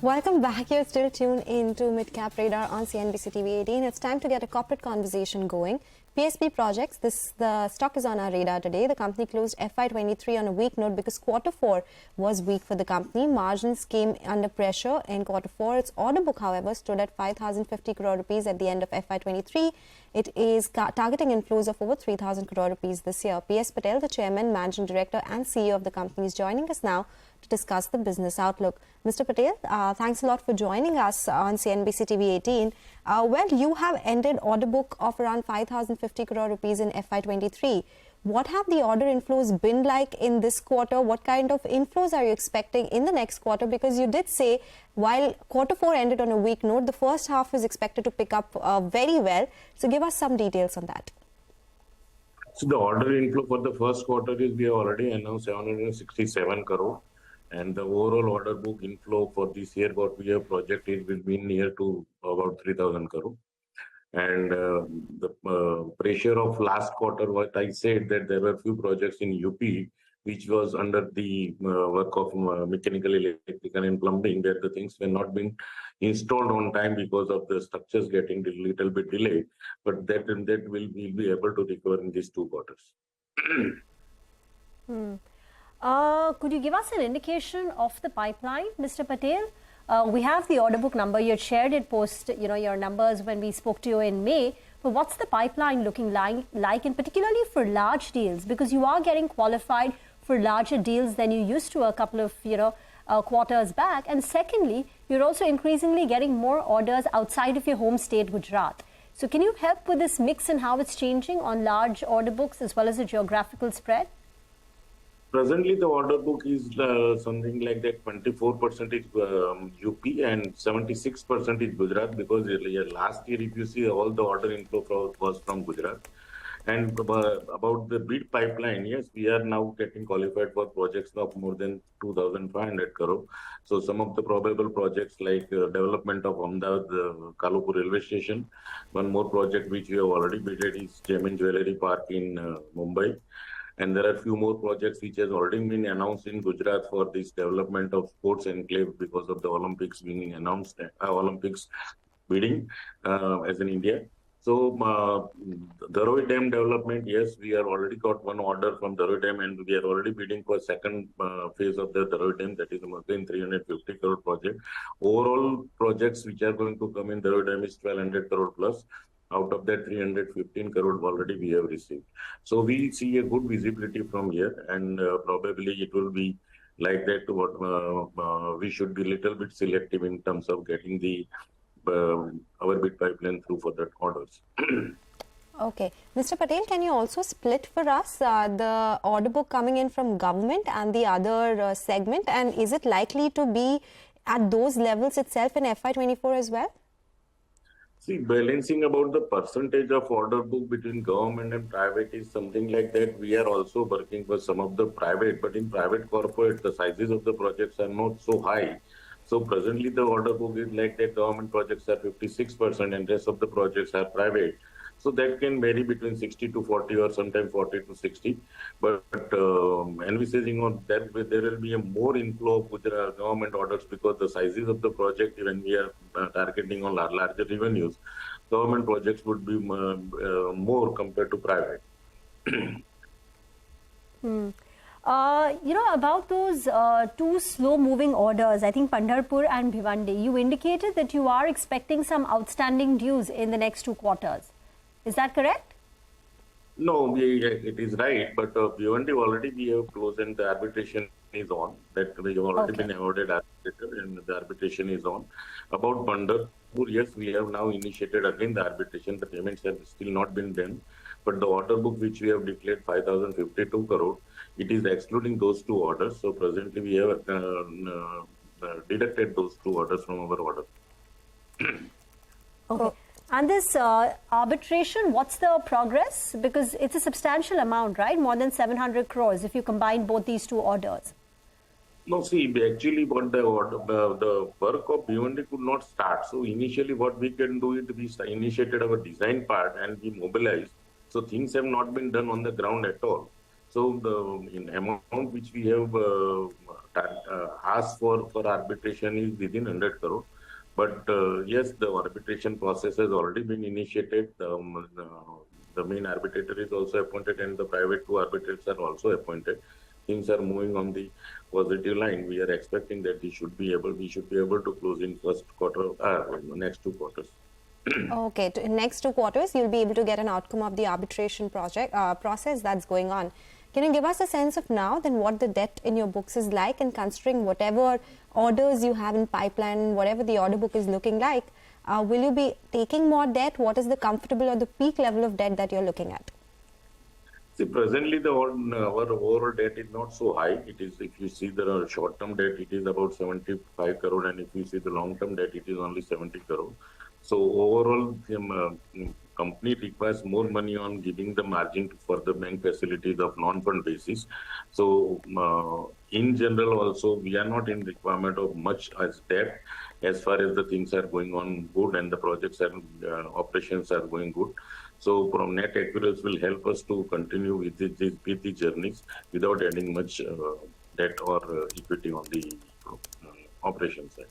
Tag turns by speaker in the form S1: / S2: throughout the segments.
S1: Welcome back. You're still tuned into Midcap Radar on CNBC-TV18. It's time to get a corporate conversation going. PSP projects, the stock is on our radar today. The company closed FY23 on a weak note because Q4 was weak for the company. Margins came under pressure in Q4. Its order book, however, stood at 5,050 crore rupees at the end of FY23. It is targeting inflows of over 3,000 crore rupees this year. PS Patel, the chairman, managing director and CEO of the company, is joining us now to discuss the business outlook. Mr. Patel, thanks a lot for joining us on CNBC TV18. Well, you have ended order book of around 5,050 crore rupees in FY23. What have the order inflows been like in this quarter? What kind of inflows are you expecting in the next quarter? Because you did say while Q4 ended on a weak note, the first half is expected to pick up very well. So give us some details on that.
S2: So the order inflow for the first quarter is we have already announced 767 crore. And the overall order book inflow for this year, what we have projected, will be near to about 3,000 crore. And the pressure of last quarter, what I said, that there were few projects in UP, which was under the work of mechanical, electrical and plumbing, where the things were not being installed on time because of the structures getting a little bit delayed. But that we'll be able to recover in these 2 quarters.
S3: Could you give us an indication of the pipeline, Mr. Patel? We have the order book number. You had shared it post, your numbers when we spoke to you in May. But what's the pipeline looking like, and particularly for large deals? Because you are getting qualified for larger deals than you used to a couple of, quarters back. And secondly, you're also increasingly getting more orders outside of your home state, Gujarat. So can you help with this mix and how it's changing on large order books as well as the geographical spread?
S2: Presently, the order book is something like that 24% is UP and 76% is Gujarat, because last year, if you see, all the order inflow was from Gujarat. And about the bid pipeline, yes, we are now getting qualified for projects of more than 2,500 crore. So some of the probable projects like development of Ahmedabad, Kalupur railway station. One more project which we have already bidded is Gemin Jewellery Park in Mumbai. And there are a few more projects which has already been announced in Gujarat for this development of sports enclave because of the Olympics being announced, Olympics bidding as in India. So Daroi Dam development, yes, we have already got one order from Daroi Dam, and we are already bidding for second phase of the Daroi Dam, that is again 350 crore project. Overall projects which are going to come in Daroi Dam is 1,200 crore plus. Out of that, 315 crore already we have received. So we see a good visibility from here, and probably it will be like that. What we should be a little bit selective in terms of getting the our bid pipeline through for that orders.
S1: Okay. Mr. Patel, can you also split for us the order book coming in from government and the other segment? And is it likely to be at those levels itself in FY24 as well?
S2: See, balancing about the percentage of order book between government and private is something like that. We are also working for some of the private, but in private corporate, the sizes of the projects are not so high. So presently the order book is like that. Government projects are 56% and rest of the projects are private. So that can vary between 60 to 40 or sometimes 40 to 60. But envisaging on that, there will be a more inflow of government orders because the sizes of the project, when we are targeting on larger revenues, government projects would be more compared to private.
S3: About those 2 slow-moving orders, I think Pandharpur and Bhiwandi, you indicated that you are expecting some outstanding dues in the next 2 quarters. Is that correct?
S2: No, it is right. But Bhiwandi already we have closed and the arbitration is on. That we have already been awarded arbitrator and the arbitration is on. About Pandharpur, yes, we have now initiated again the arbitration. The payments have still not been done. But the order book which we have declared 5,052 crore, it is excluding those 2 orders. So presently we have deducted those 2 orders from our order.
S3: Okay. And this arbitration, what's the progress? Because it's a substantial amount, right? More than 700 crores if you combine both these 2 orders.
S2: No, see, actually what the work of Bhiwandi could not start. So initially what we can do is we initiated our design part and we mobilized. So things have not been done on the ground at all. So the in amount which we have asked for arbitration is within 100 crore. But yes, the arbitration process has already been initiated. The main arbitrator is also appointed, and the private two arbitrators are also appointed. Things are moving on the positive line. We are expecting that we should be able to close in first quarter, next 2 quarters.
S1: Okay, in next 2 quarters, you'll be able to get an outcome of the arbitration process that's going on. Can you give us a sense of now then what the debt in your books is like, and considering whatever orders you have in pipeline, whatever the order book is looking like, will you be taking more debt? What is the comfortable or the peak level of debt that you're looking at?
S2: See, presently our overall debt is not so high. It is, if you see the short-term debt, it is about 75 crore, and if you see the long-term debt, it is only 70 crore. So overall, company requires more money on giving the margin for the bank facilities of non-fund basis. So in general, also we are not in requirement of much as debt, as far as the things are going on good and the projects and operations are going good. So from net accruals will help us to continue with the journeys without adding much debt or equity on the operation side.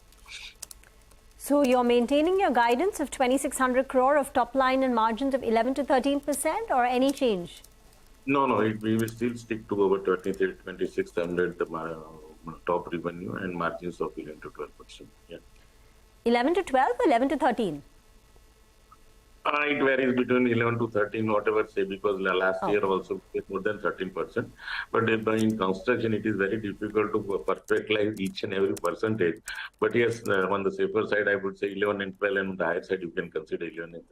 S3: So you're maintaining your guidance of 2,600 crore of top line and margins of 11 to 13%, or any change?
S2: No, we will still stick to our 2,600 top revenue and margins of 11 to 12%. Yeah.
S3: 11 to 12 or 11 to 13?
S2: It varies between 11 to 13, whatever say, because last year also more than 13%. But in construction, it is very difficult to perfectlize each and every percentage. But yes, on the safer side, I would say 11 and 12, and on the higher side, you can consider 11 and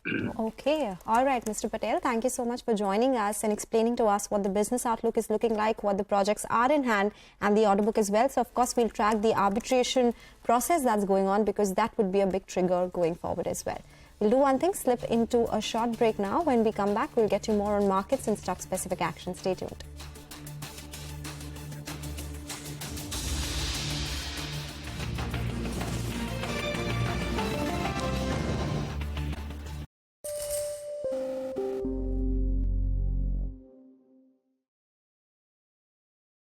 S2: 13.
S1: Okay. All right, Mr. Patel, thank you so much for joining us and explaining to us what the business outlook is looking like, what the projects are in hand, and the order book as well. So, of course, we'll track the arbitration process that's going on, because that would be a big trigger going forward as well. We'll do one thing, slip into a short break now. When we come back, we'll get you more on markets and stock-specific action. Stay tuned.